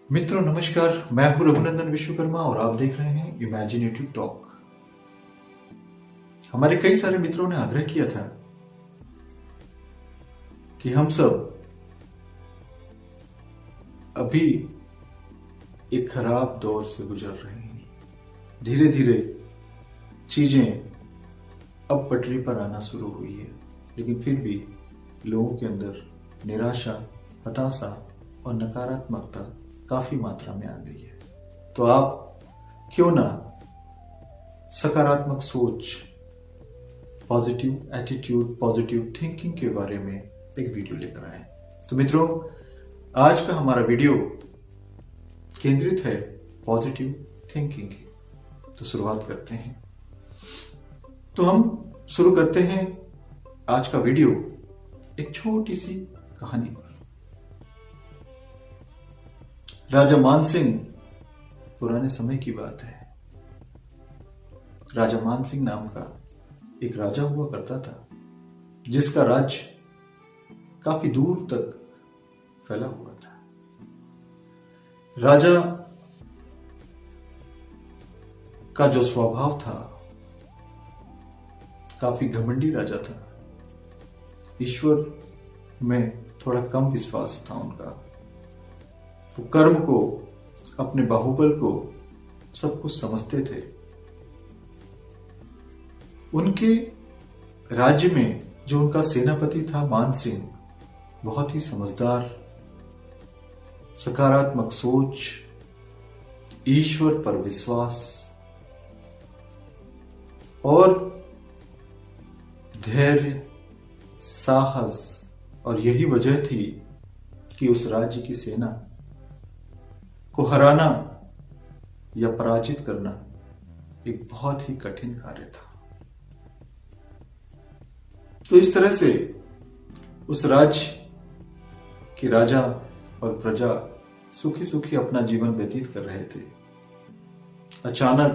मित्रों नमस्कार, मैं हूं रघुनंदन विश्वकर्मा और आप देख रहे हैं इमेजिनेटिव टॉक। हमारे कई सारे मित्रों ने आग्रह किया था कि हम सब अभी एक खराब दौर से गुजर रहे हैं। धीरे धीरे चीजें अब पटरी पर आना शुरू हुई है, लेकिन फिर भी लोगों के अंदर निराशा, हताशा और नकारात्मकता काफी मात्रा में आ गई है। तो आप क्यों ना सकारात्मक सोच, पॉजिटिव एटीट्यूड, पॉजिटिव थिंकिंग के बारे में एक वीडियो लेकर आए। तो मित्रों, आज का हमारा वीडियो केंद्रित है पॉजिटिव थिंकिंग की। तो शुरुआत करते हैं। तो हम शुरू करते हैं आज का वीडियो एक छोटी सी कहानी पर। राजा मानसिंह, पुराने समय की बात है। राजा मानसिंह नाम का एक राजा हुआ करता था, जिसका राज्य काफी दूर तक फैला हुआ था। राजा का जो स्वभाव था, काफी घमंडी राजा था। ईश्वर में थोड़ा कम विश्वास था उनका। वो कर्म को, अपने बाहुबल को सब कुछ समझते थे। उनके राज्य में जो उनका सेनापति था मानसिंह, बहुत ही समझदार, सकारात्मक सोच, ईश्वर पर विश्वास और धैर्य, साहस। और यही वजह थी कि उस राज्य की सेना को हराना या पराजित करना एक बहुत ही कठिन कार्य था। तो इस तरह से उस राज्य के राजा और प्रजा सुखी सुखी अपना जीवन व्यतीत कर रहे थे। अचानक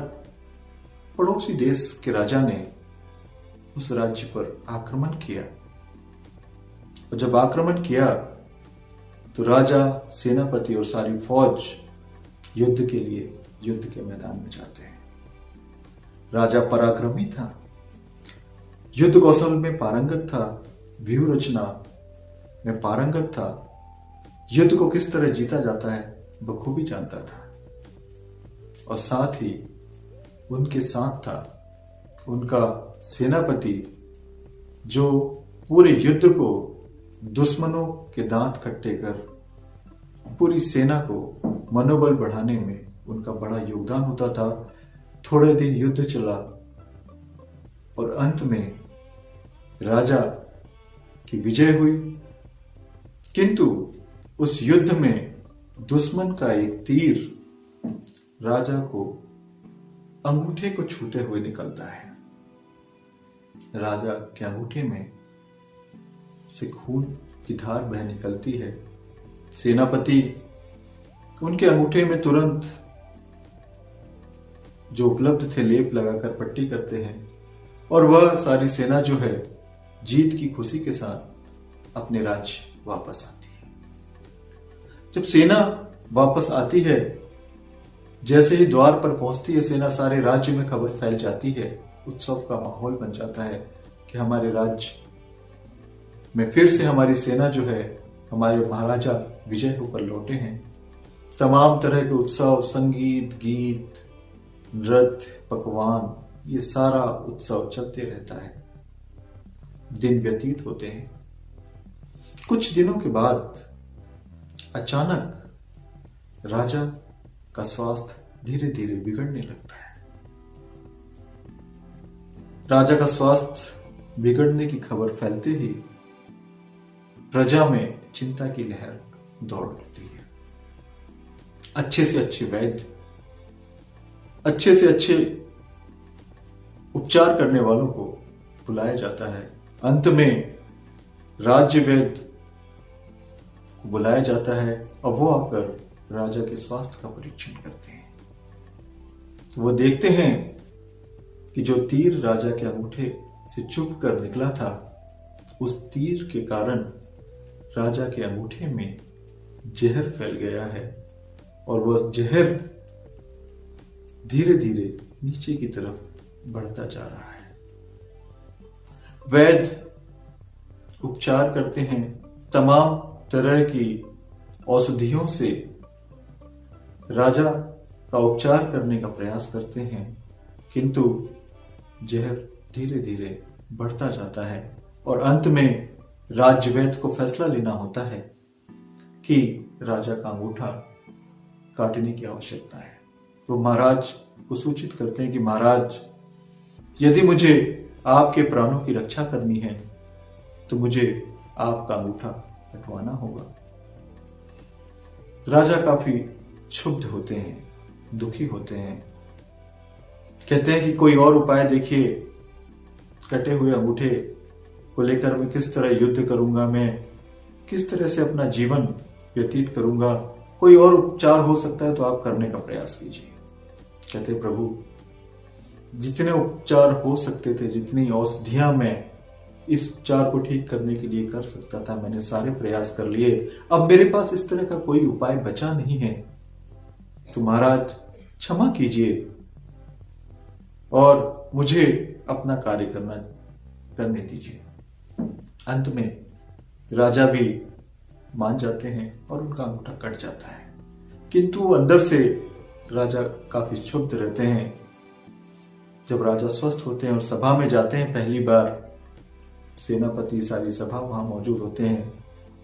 पड़ोसी देश के राजा ने उस राज्य पर आक्रमण किया, और जब आक्रमण किया तो राजा, सेनापति और सारी फौज युद्ध के लिए युद्ध के मैदान में जाते हैं। राजा पराक्रमी था, युद्ध कौशल में पारंगत था, व्यूह रचना में पारंगत था। युद्ध को किस तरह जीता जाता है बखूबी जानता था। और साथ ही उनके साथ था उनका सेनापति, जो पूरे युद्ध को दुश्मनों के दांत खट्टे कर पूरी सेना को मनोबल बढ़ाने में उनका बड़ा योगदान होता था। थोड़े दिन युद्ध चला और अंत में राजा की विजय हुई, किंतु उस युद्ध में दुश्मन का एक तीर राजा को अंगूठे को छूते हुए निकलता है। राजा के अंगूठे में से खून की धार बह निकलती है। सेनापति उनके अंगूठे में तुरंत जो उपलब्ध थे लेप लगाकर पट्टी करते हैं, और वह सारी सेना जो है जीत की खुशी के साथ अपने राज्य वापस आती है। जब सेना वापस आती है, जैसे ही द्वार पर पहुंचती है सेना, सारे राज्य में खबर फैल जाती है। उत्सव का माहौल बन जाता है कि हमारे राज्य में फिर से हमारी सेना जो है, हमारे महाराजा विजय होकर लौटे हैं। तमाम तरह के उत्सव, संगीत, गीत, नृत्य, पकवान, ये सारा उत्सव चलते रहता है। दिन व्यतीत होते हैं। कुछ दिनों के बाद अचानक राजा का स्वास्थ्य धीरे धीरे बिगड़ने लगता है। राजा का स्वास्थ्य बिगड़ने की खबर फैलते ही प्रजा में चिंता की लहर दौड़ उठती है। अच्छे से अच्छे वैद्य, अच्छे से अच्छे उपचार करने वालों को बुलाया जाता है। अंत में राज्य वैद्य को बुलाया जाता है और वो आकर राजा के स्वास्थ्य का परीक्षण करते हैं। तो वो देखते हैं कि जो तीर राजा के अंगूठे से चुभ कर निकला था, उस तीर के कारण राजा के अंगूठे में जहर फैल गया है और वह जहर धीरे धीरे नीचे की तरफ बढ़ता जा रहा है। वैद्य उपचार करते हैं, तमाम तरह की औषधियों से राजा का उपचार करने का प्रयास करते हैं, किंतु जहर धीरे धीरे बढ़ता जाता है और अंत में राज्यवैद्य को फैसला लेना होता है कि राजा का अंगूठा काटने की आवश्यकता है। तो महाराज को सूचित करते हैं कि महाराज, यदि मुझे आपके प्राणों की रक्षा करनी है तो मुझे आपका अंगूठा कटवाना होगा। राजा काफी क्षुब्ध होते हैं, दुखी होते हैं, कहते हैं कि कोई और उपाय देखिए, कटे हुए अंगूठे को लेकर मैं किस तरह युद्ध करूंगा, मैं किस तरह से अपना जीवन व्यतीत करूंगा, कोई और उपचार हो सकता है तो आप करने का प्रयास कीजिए। कहते प्रभु, जितने उपचार हो सकते थे, जितनी औषधियां मैं इस उपचार को ठीक करने के लिए कर सकता था, मैंने सारे प्रयास कर लिए, अब मेरे पास इस तरह का कोई उपाय बचा नहीं है, तो महाराज क्षमा कीजिए और मुझे अपना कार्य करने दीजिए। अंत में राजा भी मान जाते हैं और उनका अंगूठा कट जाता है, किंतु अंदर से राजा काफी क्षुब्ध रहते हैं। जब राजा स्वस्थ होते हैं और सभा में जाते हैं, पहली बार सेनापति, सारी सभा वहां मौजूद होते हैं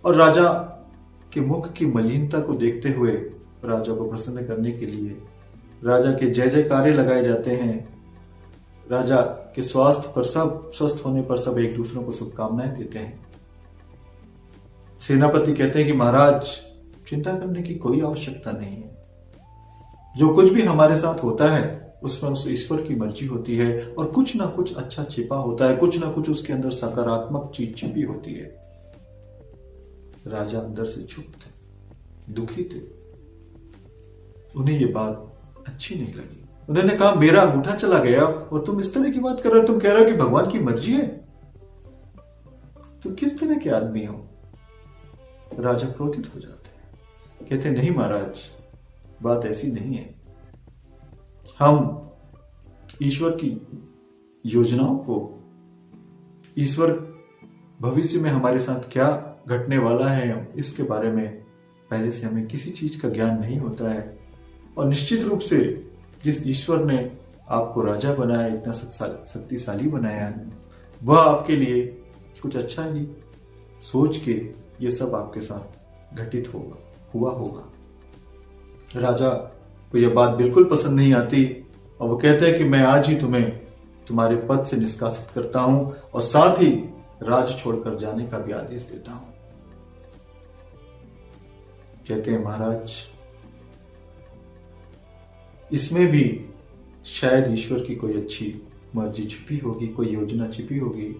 और राजा के मुख की मलिनता को देखते हुए राजा को प्रसन्न करने के लिए राजा के जय जयकारे लगाए जाते हैं। राजा के स्वास्थ्य पर, सब स्वस्थ होने पर सब एक दूसरों को शुभकामनाएं देते हैं। सेनापति कहते हैं कि महाराज, चिंता करने की कोई आवश्यकता नहीं है, जो कुछ भी हमारे साथ होता है उसमें उस ईश्वर की मर्जी होती है और कुछ ना कुछ अच्छा छिपा होता है, कुछ ना कुछ उसके अंदर सकारात्मक चीज छिपी होती है। राजा अंदर से चुप थे, दुखी थे, उन्हें ये बात अच्छी नहीं लगी। उन्होंने कहा, मेरा अंगूठा चला गया और तुम इस तरह की बात कर रहे हो, तुम कह रहे हो कि भगवान की मर्जी है, तुम किस तरह के आदमी हो। राजा क्रोधित हो जाते हैं, कहते नहीं महाराज, बात ऐसी नहीं है, हम ईश्वर की योजनाओं को, ईश्वर भविष्य में हमारे साथ क्या घटने वाला है इसके बारे में पहले से हमें किसी चीज का ज्ञान नहीं होता है, और निश्चित रूप से जिस ईश्वर ने आपको राजा बनाया, इतना शक्तिशाली बनाया, वह आपके लिए कुछ अच्छा ही सोच के ये सब आपके साथ घटित हुआ होगा। राजा को यह बात बिल्कुल पसंद नहीं आती और वो कहते हैं कि मैं आज ही तुम्हें तुम्हारे पद से निष्कासित करता हूं और साथ ही राज छोड़कर जाने का भी आदेश देता हूं। कहते हैं महाराज, इसमें भी शायद ईश्वर की कोई अच्छी मर्जी छिपी होगी, कोई योजना छिपी होगी।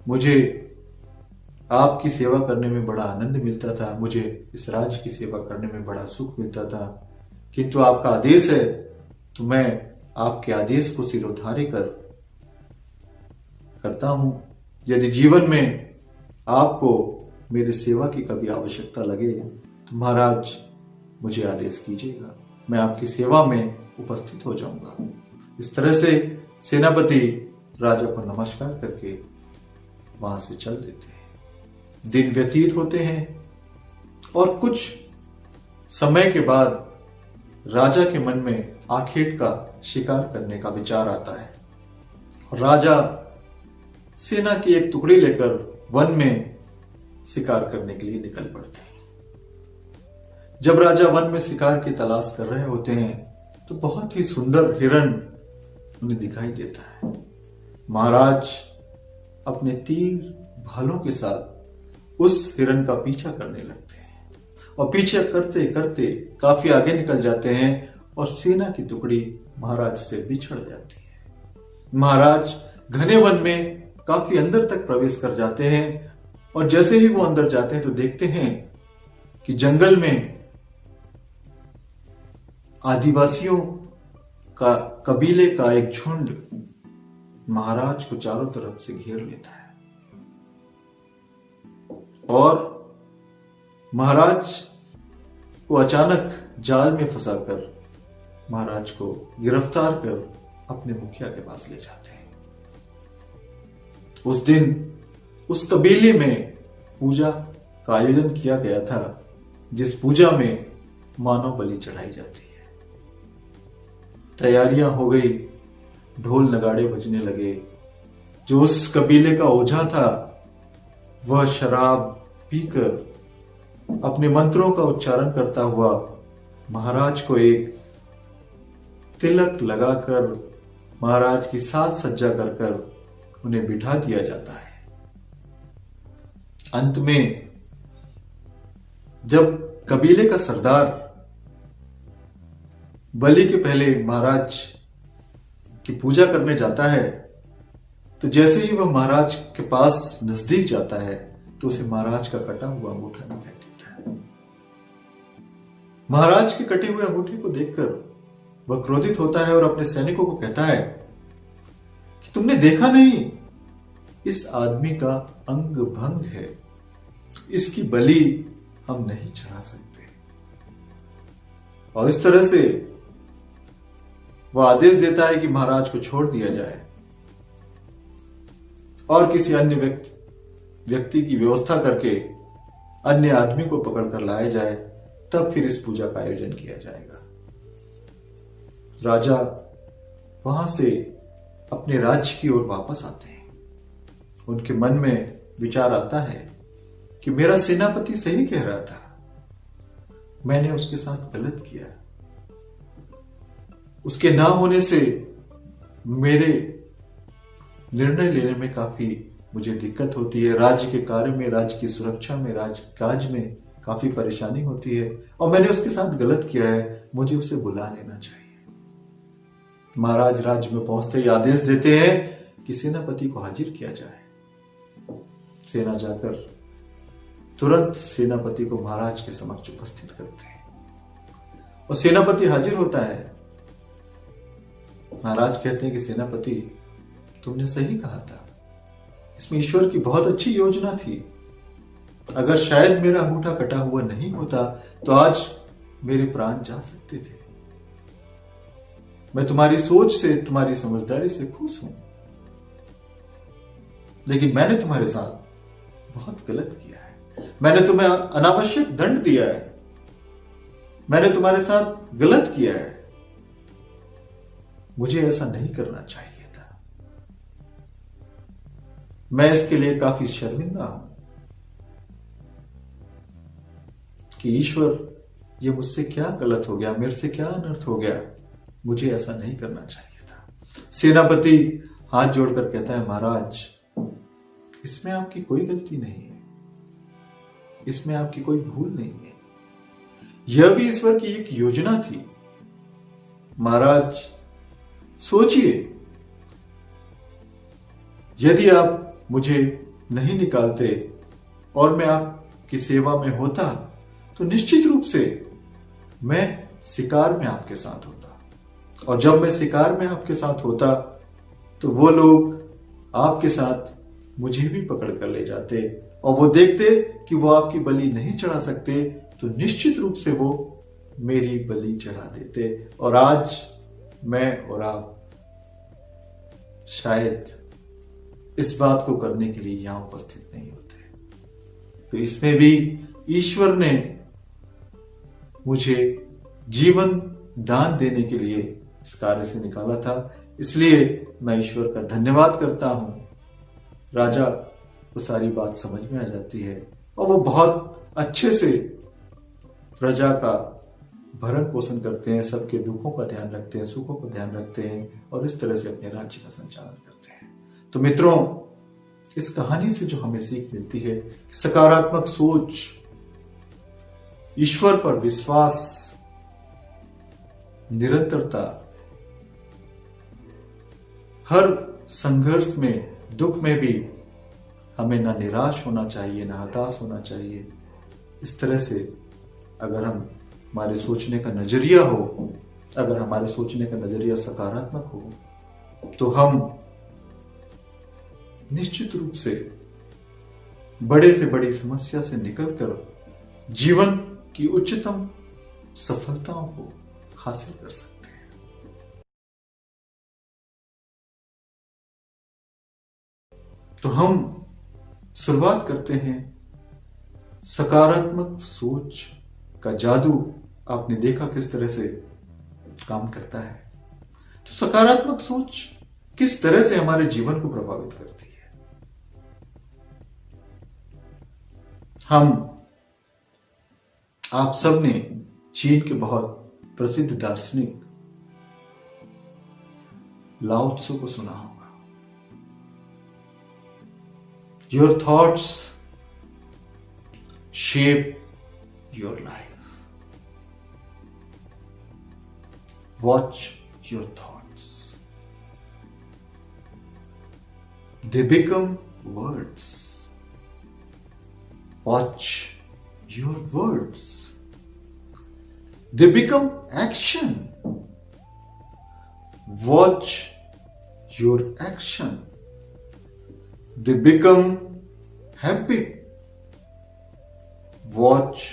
मुझे आपकी सेवा करने में बड़ा आनंद मिलता था, मुझे इस राज्य की सेवा करने में बड़ा सुख मिलता था, किंतु आपका आदेश है तो मैं आपके आदेश को सिरोधार्य करता हूं। यदि जीवन में आपको मेरे सेवा की कभी आवश्यकता लगे तो महाराज मुझे आदेश कीजिएगा, मैं आपकी सेवा में उपस्थित हो जाऊंगा। इस तरह से सेनापति राजा को नमस्कार करके वहां से चल देते हैं। दिन व्यतीत होते हैं और कुछ समय के बाद राजा के मन में आखेट का शिकार करने का विचार आता है और राजा सेना की एक टुकड़ी लेकर वन में शिकार करने के लिए निकल पड़ते हैं। जब राजा वन में शिकार की तलाश कर रहे होते हैं तो बहुत ही सुंदर हिरण उन्हें दिखाई देता है। महाराज अपने तीर भालों के साथ उस हिरण का पीछा करने लगते हैं और पीछे करते करते काफी आगे निकल जाते हैं और सेना की टुकड़ी महाराज से बिछड़ जाती है। महाराज घने वन में काफी अंदर तक प्रवेश कर जाते हैं और जैसे ही वो अंदर जाते हैं तो देखते हैं कि जंगल में आदिवासियों का कबीले का एक झुंड महाराज को चारों तरफ से घेर लेता है और महाराज वो अचानक जाल में फंसाकर महाराज को गिरफ्तार कर अपने मुखिया के पास ले जाते हैं। उस दिन उस कबीले में पूजा का आयोजन किया गया था, जिस पूजा में मानव बलि चढ़ाई जाती है। तैयारियां हो गई, ढोल नगाड़े बजने लगे। जो उस कबीले का ओझा था वह शराब पीकर अपने मंत्रों का उच्चारण करता हुआ महाराज को एक तिलक लगाकर महाराज की साज सज्जा कर कर उन्हें बिठा दिया जाता है। अंत में जब कबीले का सरदार बलि के पहले महाराज की पूजा करने जाता है, तो जैसे ही वह महाराज के पास नजदीक जाता है तो उसे महाराज का कटा हुआ अंगूठा दिखाई देता है। महाराज के कटे हुए अंगूठे को देखकर वह क्रोधित होता है और अपने सैनिकों को कहता है कि तुमने देखा नहीं, इस आदमी का अंग भंग है, इसकी बलि हम नहीं चढ़ा सकते। और इस तरह से वह आदेश देता है कि महाराज को छोड़ दिया जाए और किसी अन्य व्यक्ति की व्यवस्था करके अन्य आदमी को पकड़कर लाया जाए, तब फिर इस पूजा का आयोजन किया जाएगा। राजा वहां से अपने राज्य की ओर वापस आते हैं। उनके मन में विचार आता है कि मेरा सेनापति सही कह रहा था, मैंने उसके साथ गलत किया। उसके ना होने से मेरे निर्णय लेने में काफी मुझे दिक्कत होती है, राज्य के कार्य में, राज्य की सुरक्षा में, राजकाज में काफी परेशानी होती है और मैंने उसके साथ गलत किया है, मुझे उसे बुला लेना चाहिए। महाराज राज्य में पहुंचते ही आदेश देते हैं कि सेनापति को हाजिर किया जाए। सेना जाकर तुरंत सेनापति को महाराज के समक्ष उपस्थित करते हैं और सेनापति हाजिर होता है। महाराज कहते हैं कि सेनापति, तुमने सही कहा था, इसमें ईश्वर की बहुत अच्छी योजना थी। अगर शायद मेरा अंगूठा कटा हुआ नहीं होता तो आज मेरे प्राण जा सकते थे। मैं तुम्हारी सोच से, तुम्हारी समझदारी से खुश हूं, लेकिन मैंने तुम्हारे साथ बहुत गलत किया है। मैंने तुम्हें अनावश्यक दंड दिया है, मैंने तुम्हारे साथ गलत किया है, मुझे ऐसा नहीं करना चाहिए था। मैं इसके लिए काफी शर्मिंदा हूं कि ईश्वर, ये मुझसे क्या गलत हो गया, मेरे से क्या अनर्थ हो गया, मुझे ऐसा नहीं करना चाहिए था। सेनापति हाथ जोड़कर कहता है, महाराज, इसमें आपकी कोई गलती नहीं है, इसमें आपकी कोई भूल नहीं है, यह भी ईश्वर की एक योजना थी। महाराज सोचिए, यदि आप मुझे नहीं निकालते और मैं आपकी सेवा में होता तो निश्चित रूप से मैं शिकार में आपके साथ होता, और जब मैं शिकार में आपके साथ होता तो वो लोग आपके साथ मुझे भी पकड़ कर ले जाते और वो देखते कि वो आपकी बलि नहीं चढ़ा सकते, तो निश्चित रूप से वो मेरी बलि चढ़ा देते और आज मैं और आप शायद इस बात को करने के लिए यहां उपस्थित नहीं होते। तो इसमें भी ईश्वर ने मुझे जीवन दान देने के लिए इस कार्य से निकाला था, इसलिए मैं ईश्वर का धन्यवाद करता हूं। राजा को सारी बात समझ में आ जाती है और वो बहुत अच्छे से प्रजा का भरण पोषण करते हैं, सबके दुखों का ध्यान रखते हैं, सुखों का ध्यान रखते हैं और इस तरह से अपने राज्य का संचालन करते हैं। तो मित्रों, इस कहानी से जो हमें सीख मिलती है, सकारात्मक सोच, ईश्वर पर विश्वास, निरंतरता, हर संघर्ष में, दुख में भी हमें ना निराश होना चाहिए, ना हताश होना चाहिए। इस तरह से अगर हमारे सोचने का नजरिया हो, अगर हमारे सोचने का नजरिया सकारात्मक हो, तो हम निश्चित रूप से बड़े से बड़ी समस्या से निकलकर जीवन की उच्चतम सफलताओं को हासिल कर सकते हैं। तो हम शुरुआत करते हैं। सकारात्मक सोच का जादू आपने देखा किस तरह से काम करता है। तो सकारात्मक सोच किस तरह से हमारे जीवन को प्रभावित करती है। हम आप सब ने चीन के बहुत प्रसिद्ध दार्शनिक लाओ त्सु को सुना होगा। Your thoughts shape your life. Watch your thoughts, they become words. Watch your words, they become action. Watch your action, they become habit. Watch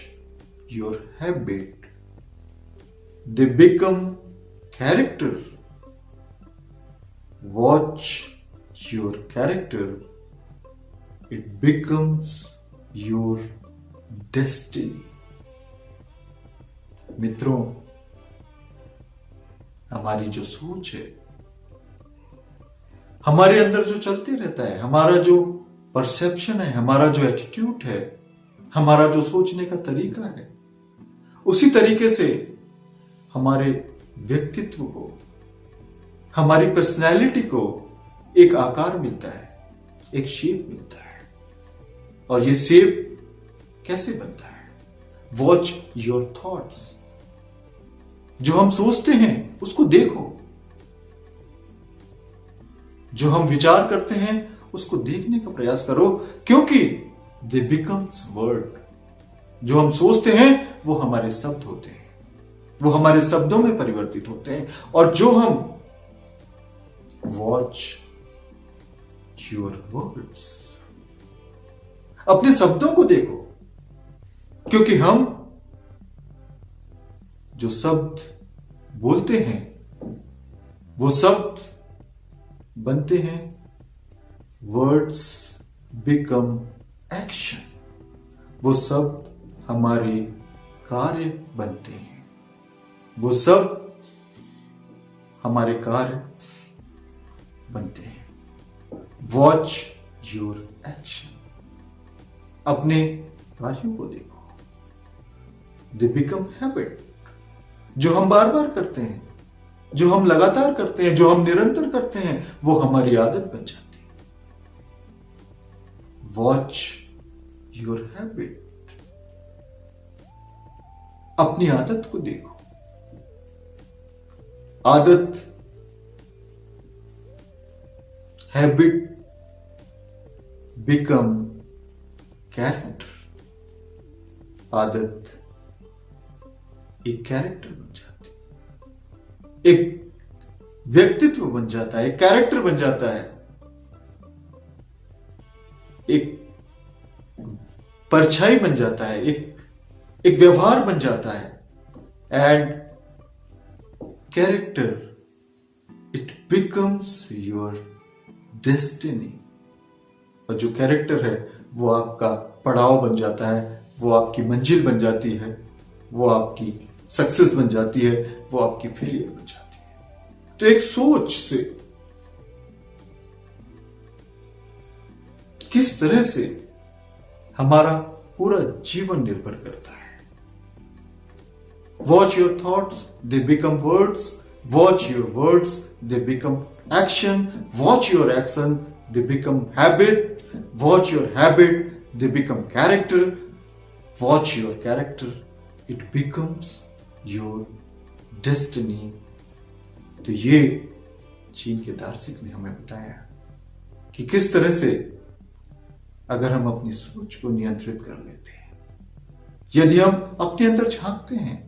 your habit, they become character. Watch your character, it becomes your destiny. मित्रों, हमारी जो सोच है, हमारे अंदर जो चलते रहता है, हमारा जो परसेप्शन है, हमारा जो एटीट्यूड है, हमारा जो सोचने का तरीका है, उसी तरीके से हमारे व्यक्तित्व को, हमारी पर्सनैलिटी को एक आकार मिलता है, एक शेप मिलता है। और ये शेप कैसे बनता है? Watch your thoughts. जो हम सोचते हैं उसको देखो, जो हम विचार करते हैं उसको देखने का प्रयास करो, क्योंकि दे बिकम्स वर्ड। जो हम सोचते हैं वो हमारे शब्द होते हैं, वो हमारे शब्दों में परिवर्तित होते हैं। और जो हम वॉच योर वर्ड्स, अपने शब्दों को देखो, क्योंकि हम जो शब्द बोलते हैं वो शब्द बनते हैं। Words become action. वो शब्द हमारे कार्य बनते हैं, वो शब्द हमारे कार्य बनते हैं। Watch your action. अपने कार्यों को देखो, दे बिकम हैबिट। जो हम बार बार करते हैं, जो हम लगातार करते हैं, जो हम निरंतर करते हैं, वो हमारी आदत बन जाती है। Watch your habit. अपनी आदत को देखो। आदत, हैबिट बिकम कैरेक्टर। आदत एक कैरेक्टर बन जाती है, एक व्यक्तित्व बन जाता है, एक कैरेक्टर बन जाता है, एक परछाई बन जाता है, एक व्यवहार बन जाता है। And character it becomes your destiny. और जो कैरेक्टर है वो आपका पड़ाव बन जाता है, वो आपकी मंजिल बन जाती है, वो आपकी सक्सेस बन जाती है, वो आपकी फेलियर बन जाती है। तो एक सोच से किस तरह से हमारा पूरा जीवन निर्भर करता है। Watch your thoughts, they become words. Watch your words, they become action. Watch your action, they become habit. Watch your habit, they become character. Watch your character, it becomes your destiny. तो ये चीन के दार्शनिक ने हमें बताया कि किस तरह से अगर हम अपनी सोच को नियंत्रित कर लेते हैं, यदि हम अपने अंदर झांकते हैं,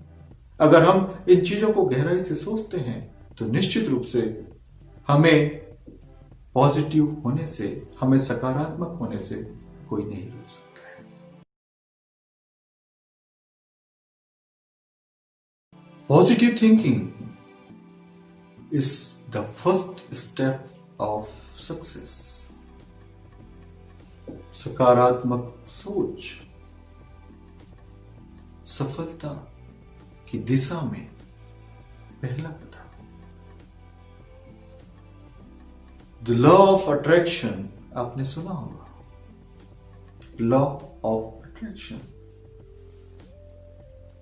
अगर हम इन चीजों को गहराई से सोचते हैं, तो निश्चित रूप से हमें पॉजिटिव होने से, हमें सकारात्मक होने से कोई नहीं रोक सकता। Positive thinking is the first step of success. सकारात्मक सोच सफलता की दिशा में पहला कदम. द लॉ ऑफ अट्रैक्शन आपने सुना होगा. लॉ ऑफ अट्रैक्शन,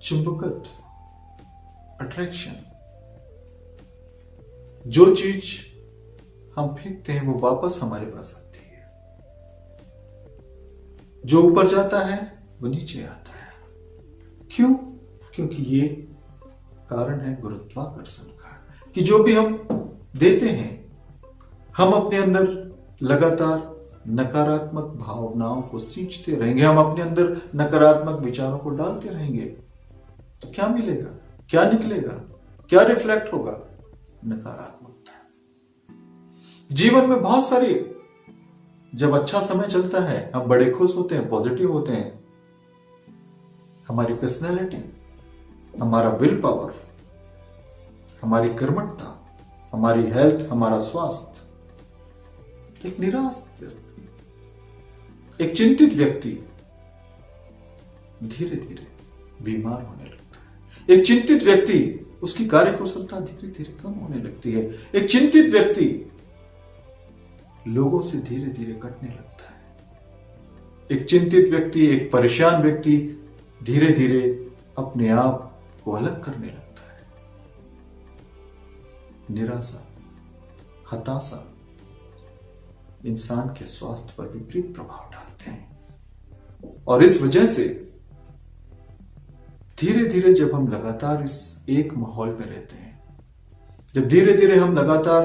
चुंबकत्व, अट्रैक्शन. जो चीज हम फेंकते हैं वो वापस हमारे पास आती है. जो ऊपर जाता है वो नीचे आता है. क्यों? क्योंकि ये कारण है गुरुत्वाकर्षण का, कि जो भी हम देते हैं हम अपने अंदर लगातार नकारात्मक भावनाओं को सींचते रहेंगे, हम अपने अंदर नकारात्मक विचारों को डालते रहेंगे, तो क्या मिलेगा, क्या निकलेगा, क्या रिफ्लेक्ट होगा? नकारात्मकता. जीवन में बहुत सारी, जब अच्छा समय चलता है हम बड़े खुश होते हैं, पॉजिटिव होते हैं. हमारी पर्सनैलिटी, हमारा विल पावर, हमारी कर्मठता, हमारी हेल्थ, हमारा स्वास्थ्य. एक निराश व्यक्ति, एक चिंतित व्यक्ति धीरे धीरे बीमार होने लगता है. एक चिंतित व्यक्ति, उसकी कार्यकुशलता धीरे धीरे कम होने लगती है. एक चिंतित व्यक्ति लोगों से धीरे धीरे कटने लगता है. एक चिंतित व्यक्ति, एक परेशान व्यक्ति धीरे धीरे अपने आप को अलग करने लगता है. निराशा, हताशा इंसान के स्वास्थ्य पर विपरीत प्रभाव डालते हैं. और इस वजह से धीरे धीरे जब हम लगातार इस एक माहौल में रहते हैं, जब धीरे धीरे हम लगातार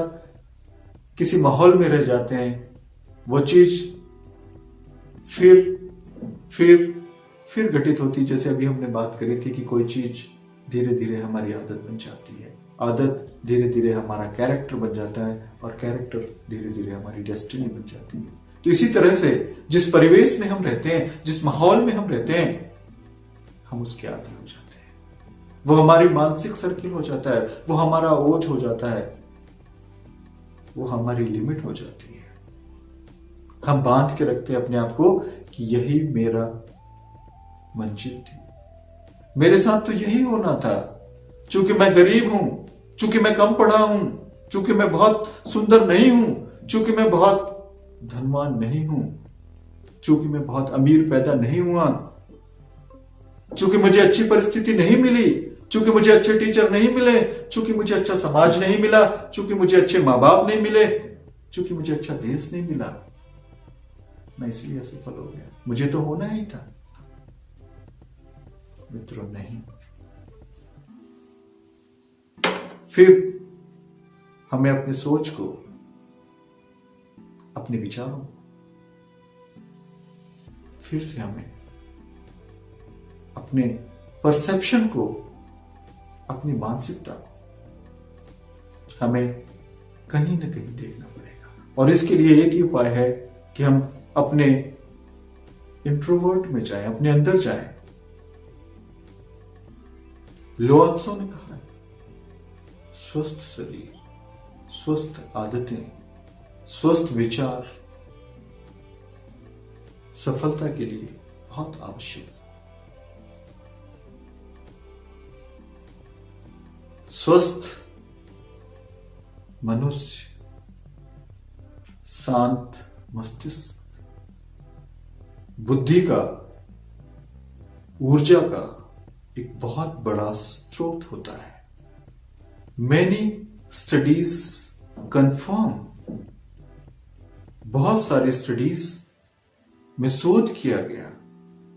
किसी माहौल में रह जाते हैं, वो चीज फिर घटित होती. जैसे अभी हमने बात करी थी कि कोई चीज धीरे धीरे हमारी आदत बन जाती है, आदत धीरे धीरे हमारा कैरेक्टर बन जाता है, और कैरेक्टर धीरे धीरे हमारी डेस्टिनी बन जाती है. तो इसी तरह से जिस परिवेश में हम रहते हैं, जिस माहौल में हम रहते हैं, हम उसके आदी हो जाते हैं. वो हमारी मानसिक सर्किल हो जाता है, वो हमारा ओझ हो जाता है, वो हमारी लिमिट हो जाती है. हम बांध के रखते हैं अपने आप को कि यही मेरा मंजिल थी, मेरे साथ तो यही होना था. चूंकि मैं गरीब हूं, चूंकि मैं कम पढ़ा हूं, चूंकि मैं बहुत सुंदर नहीं हूं, चूंकि मैं बहुत धनवान नहीं हूं, चूंकि मैं बहुत अमीर पैदा नहीं हुआ, चूंकि मुझे अच्छी परिस्थिति नहीं मिली, चूंकि मुझे अच्छे टीचर नहीं मिले, चूंकि मुझे अच्छा समाज नहीं मिला, चूंकि मुझे अच्छे माँ बाप नहीं मिले, चूंकि मुझे अच्छा देश नहीं मिला, मैं इसलिए असफल हो गया. मुझे तो होना ही था. मित्रों, नहीं. फिर हमें अपनी सोच को, अपने विचारों को, फिर से हमें अपने परसेप्शन को, अपनी मानसिकता को हमें कहीं ना कहीं देखना पड़ेगा. और इसके लिए एक ही उपाय है कि हम अपने इंट्रोवर्ट में जाएं, अपने अंदर जाएं. लोत्सो ने कहा है, स्वस्थ शरीर, स्वस्थ आदतें, स्वस्थ विचार सफलता के लिए बहुत आवश्यक. स्वस्थ मनुष्य, शांत मस्तिष्क, बुद्धि का, ऊर्जा का एक बहुत बड़ा स्रोत होता है. Many studies confirm, बहुत सारी स्टडीज में शोध किया गया,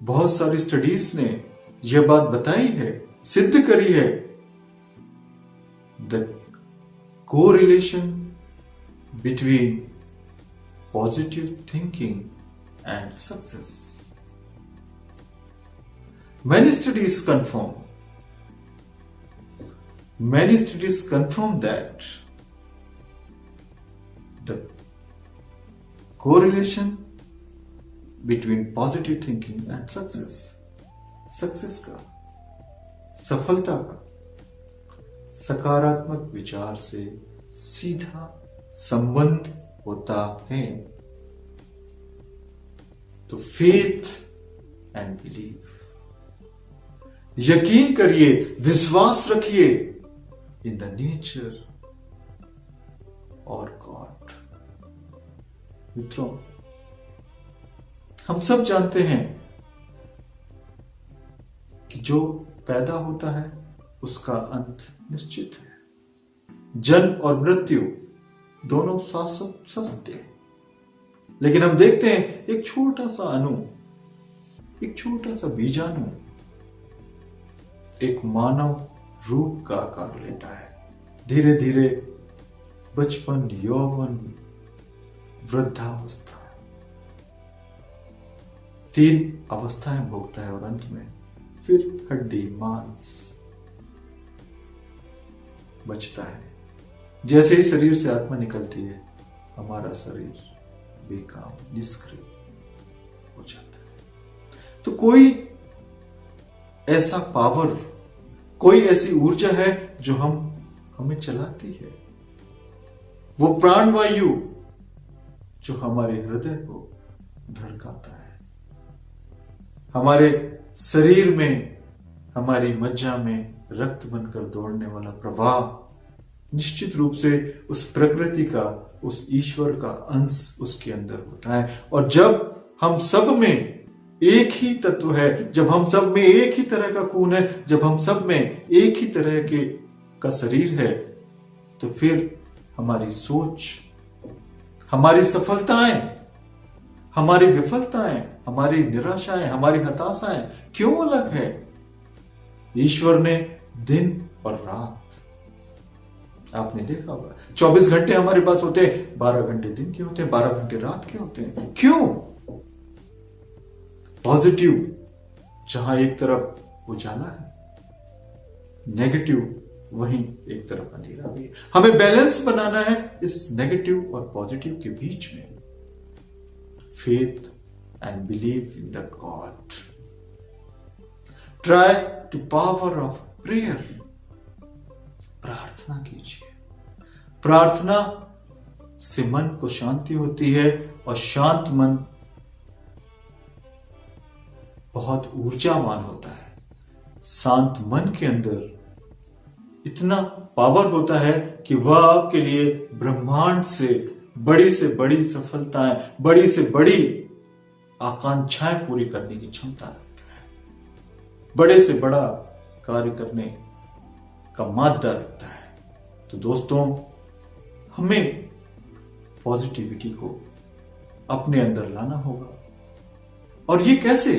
बहुत सारी स्टडीज ने यह बात बताई है, सिद्ध करी है, the correlation between positive thinking and success. Many studies confirm that the correlation between positive thinking and success का, सफलता का सकारात्मक विचार से सीधा संबंध होता है। तो फेथ एंड बिलीव, यकीन करिए, विश्वास रखिए इन द नेचर और गॉड। मित्रों, हम सब जानते हैं कि जो पैदा होता है उसका अंत निश्चित है। जन्म और मृत्यु दोनों शाश्वत सत्य है। लेकिन हम देखते हैं एक छोटा सा अणु, एक छोटा सा बीजाणु एक मानव रूप का आकार लेता है। धीरे धीरे बचपन, यौवन, वृद्धावस्था, 3 अवस्थाएं भोगता है और अंत में फिर हड्डी मांस बचता है। जैसे ही शरीर से आत्मा निकलती है, हमारा शरीर बेकाम, निष्क्रिय हो जाता है। तो कोई ऐसा पावर, कोई ऐसी ऊर्जा है जो हमें चलाती है। वो प्राणवायु जो हमारे हृदय को धड़काता है, हमारे शरीर में, हमारी मज्जा में रक्त बनकर दौड़ने वाला प्रवाह निश्चित रूप से उस प्रकृति का, उस ईश्वर का अंश उसके अंदर होता है। और जब हम सब में एक ही तत्व है, जब हम सब में एक ही तरह का खून है, जब हम सब में एक ही तरह का शरीर है, तो फिर हमारी सोच, हमारी सफलताएं, हमारी विफलताएं, हमारी निराशाएं, हमारी हताशाएं क्यों अलग है? ईश्वर ने दिन और रात, आपने देखा होगा 24 घंटे हमारे पास होते हैं, 12 घंटे दिन के होते हैं, 12 घंटे रात के होते हैं। क्यों? पॉजिटिव जहां एक तरफ उजाला है, नेगेटिव वहीं एक तरफ अंधेरा भी है। हमें बैलेंस बनाना है इस नेगेटिव और पॉजिटिव के बीच में। Faith and believe in the god. Try to power of prayer. प्रार्थना कीजिए। प्रार्थना से मन को शांति होती है और शांत मन बहुत ऊर्जावान होता है। शांत मन के अंदर इतना पावर होता है कि वह आपके लिए ब्रह्मांड से बड़ी सफलताएं, बड़ी से बड़ी आकांक्षाएं पूरी करने की क्षमता रखता है, बड़े से बड़ा कार्य करने का मादा रखता है। तो दोस्तों, हमें पॉजिटिविटी को अपने अंदर लाना होगा। और ये कैसे?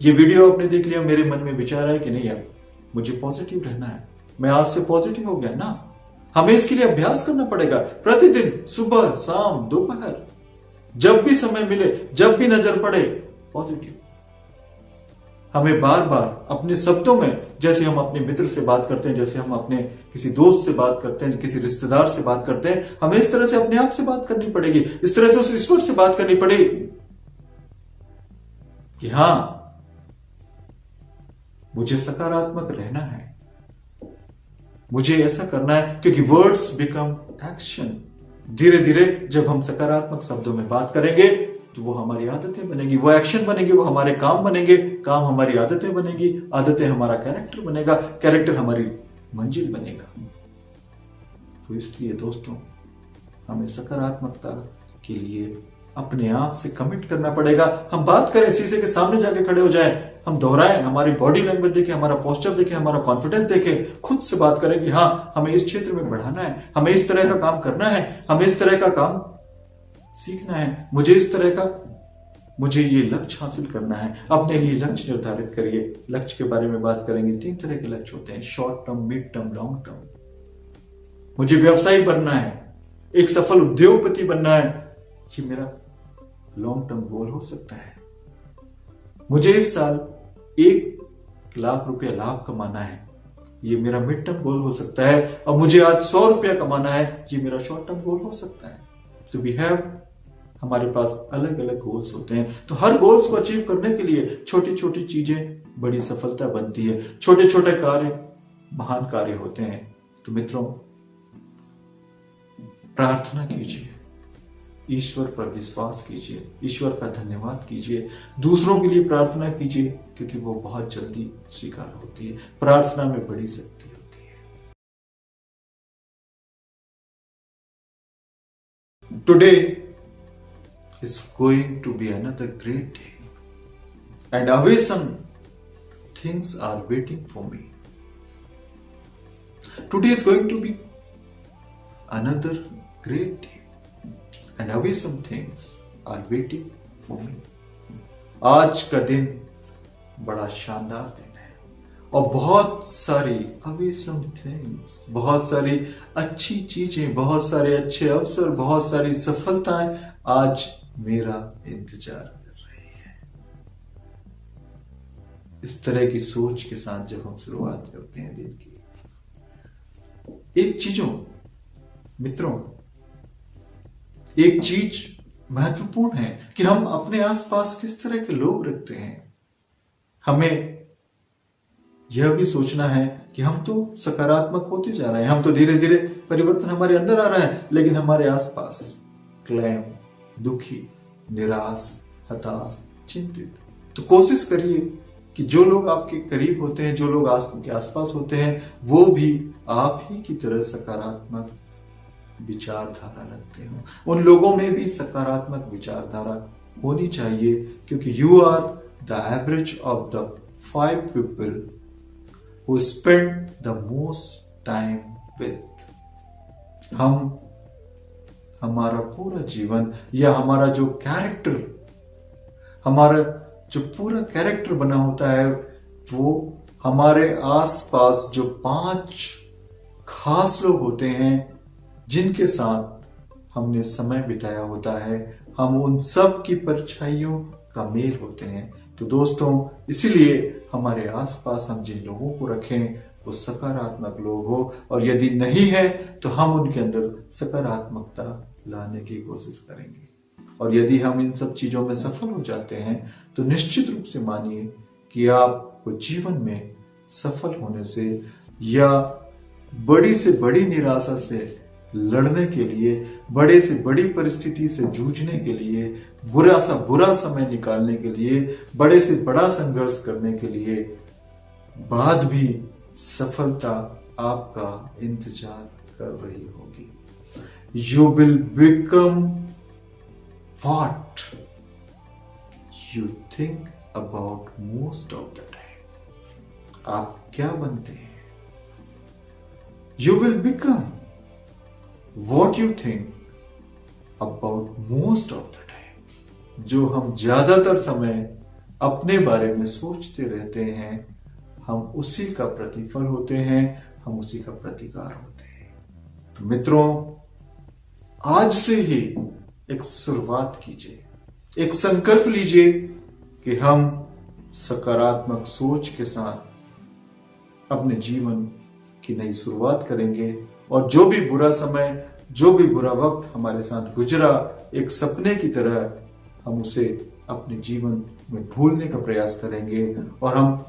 ये वीडियो आपने देख लिया, मेरे मन में विचार है कि नहीं, अब मुझे पॉजिटिव रहना है, मैं आज से पॉजिटिव हो गया ना। हमें इसके लिए अभ्यास करना पड़ेगा। प्रतिदिन सुबह, शाम, दोपहर, जब भी समय मिले, जब भी नजर पड़े, पॉजिटिव। हमें बार बार अपने शब्दों में, जैसे हम अपने मित्र से बात करते हैं, जैसे हम अपने किसी दोस्त से बात करते हैं, किसी रिश्तेदार से बात करते हैं, हमें इस तरह से अपने आप से बात करनी पड़ेगी, इस तरह से उस ईश्वर से बात करनी पड़ेगी कि हां, मुझे सकारात्मक रहना है, मुझे ऐसा करना है। क्योंकि वर्ड्स बिकम एक्शन। धीरे धीरे जब हम सकारात्मक शब्दों में बात करेंगे तो वो हमारी आदतें बनेगी, वो एक्शन बनेगी, वो हमारे काम बनेंगे, काम हमारी आदतें बनेगी, आदतें हमारा कैरेक्टर बनेगा, कैरेक्टर हमारी मंजिल बनेगा। तो इसलिए दोस्तों, हमें सकारात्मकता के लिए अपने आप से कमिट करना पड़ेगा। हम बात करें, शीशे के सामने जाके खड़े हो जाएं, हम दोहराएं, हमारी बॉडी लैंग्वेज देखें, हमारा पोस्चर देखें, हमारा कॉन्फिडेंस देखें, खुद से बात करें कि हाँ, हमें इस क्षेत्र में बढ़ाना है, हमें इस तरह का काम करना है, हमें इस तरह का काम सीखना है, मुझे ये लक्ष्य हासिल करना है। अपने लिए लक्ष्य निर्धारित करिए। लक्ष्य के बारे में बात करेंगे। 3 तरह के लक्ष्य होते हैं, short term, mid term, long term. मुझे व्यवसायी बनना है, एक सफल उद्योगपति बनना है, ये मेरा लॉन्ग टर्म गोल हो सकता है। मुझे इस साल 1 लाख रुपया लाभ कमाना है, ये मेरा मिड टर्म गोल हो सकता है। और मुझे आज 100 रुपया कमाना है, ये मेरा शॉर्ट टर्म गोल हो सकता है। So we have हमारे पास अलग अलग गोल्स होते हैं, तो हर गोल्स को अचीव करने के लिए छोटी छोटी चीजें बड़ी सफलता बनती है, छोटे छोटे कार्य महान कार्य होते हैं। तो मित्रों, प्रार्थना कीजिए, ईश्वर पर विश्वास कीजिए, ईश्वर का धन्यवाद कीजिए, दूसरों के लिए प्रार्थना कीजिए, क्योंकि वो बहुत जल्दी स्वीकार होती है। प्रार्थना में बड़ी शक्ति होती है। Today is going to be another great day, and awesome things are waiting for me. Today is going to be another great day, and awesome things are waiting for me. आज का दिन बड़ा शानदार दिन है और बहुत सारी awesome things, बहुत सारी अच्छी चीजें, बहुत सारे अच्छे अवसर, बहुत सारी सफलताएं आज मेरा इंतजार कर रही है। इस तरह की सोच के साथ जब हम शुरुआत करते हैं दिन की, एक चीज महत्वपूर्ण है कि हम अपने आसपास किस तरह के लोग रखते हैं। हमें यह भी सोचना है कि हम तो सकारात्मक होते जा रहे हैं, हम तो धीरे धीरे परिवर्तन हमारे अंदर आ रहा है, लेकिन हमारे आसपास क्लेम, दुखी, निराश, हताश, चिंतित। तो कोशिश करिए कि जो लोग आपके करीब होते हैं, जो लोग आपके आसपास होते हैं, वो भी आप ही की तरह सकारात्मक विचारधारा रखते हो। उन लोगों में भी सकारात्मक विचारधारा होनी चाहिए, क्योंकि you are the average of the 5 people who spend the most time with। हमारा पूरा जीवन या हमारा जो कैरेक्टर, हमारा जो पूरा कैरेक्टर बना होता है, वो हमारे आसपास जो 5 खास लोग होते हैं जिनके साथ हमने समय बिताया होता है, हम उन सब की परछाइयों का मेल होते हैं। तो दोस्तों, इसीलिए हमारे आसपास हम जिन लोगों को रखें वो सकारात्मक लोग हो, और यदि नहीं है तो हम उनके अंदर सकारात्मकता लाने की कोशिश करेंगे। और यदि हम इन सब चीजों में सफल हो जाते हैं तो निश्चित रूप से मानिए कि आपको जीवन में सफल होने से या बड़ी से बड़ी निराशा से लड़ने के लिए, बड़े से बड़ी परिस्थिति से जूझने के लिए, बुरा सा बुरा समय निकालने के लिए, बड़े से बड़ा संघर्ष करने के लिए बाद भी सफलता आपका इंतजार कर रही होगी। You will become what you think about most of the time। आप क्या बनते हैं? You will become what you think about most of the time। जो हम ज्यादातर समय अपने बारे में सोचते रहते हैं, हम उसी का प्रतिफल होते हैं, हम उसी का प्रतिकार होते हैं। तो मित्रों, आज से ही एक शुरुआत कीजिए, एक संकल्प लीजिए कि हम सकारात्मक सोच के साथ अपने जीवन की नई शुरुआत करेंगे, और जो भी बुरा समय, जो भी बुरा वक्त हमारे साथ गुजरा, एक सपने की तरह हम उसे अपने जीवन में भूलने का प्रयास करेंगे। और हम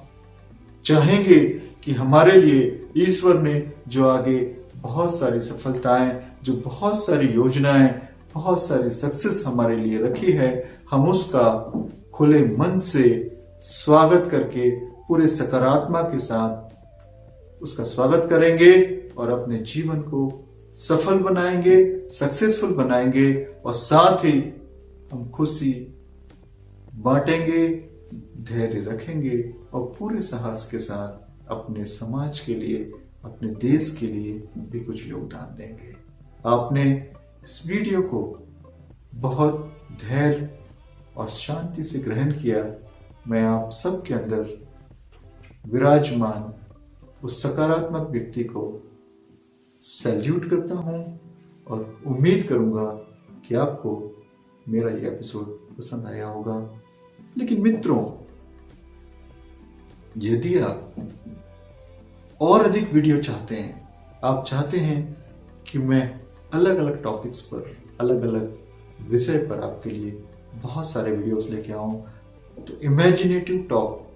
चाहेंगे कि हमारे लिए ईश्वर ने जो आगे बहुत सारी सफलताएं, जो बहुत सारी योजनाएं, बहुत सारी सक्सेस हमारे लिए रखी है, हम उसका खुले मन से स्वागत करके पूरे सकारात्मक के साथ उसका स्वागत करेंगे और अपने जीवन को सफल बनाएंगे, सक्सेसफुल बनाएंगे, और साथ ही हम खुशी बांटेंगे, धैर्य रखेंगे और पूरे साहस के साथ अपने समाज के लिए, अपने देश के लिए भी कुछ योगदान देंगे। आपने इस वीडियो को बहुत धैर्य और शांति से ग्रहण किया। मैं आप सबके अंदर विराजमान उस सकारात्मक व्यक्ति को सैल्यूट करता हूं और उम्मीद करूंगा कि आपको मेरा ये एपिसोड पसंद आया होगा। लेकिन मित्रों, यदि आप और अधिक वीडियो चाहते हैं, आप चाहते हैं कि मैं अलग अलग टॉपिक्स पर, अलग अलग विषय पर आपके लिए बहुत सारे वीडियोस लेके आऊं, तो इमेजिनेटिव टॉक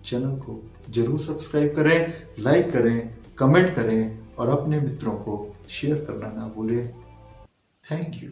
चैनल को जरूर सब्सक्राइब करें, लाइक करें, कमेंट करें और अपने मित्रों को शेयर करना ना भूलें। Thank you.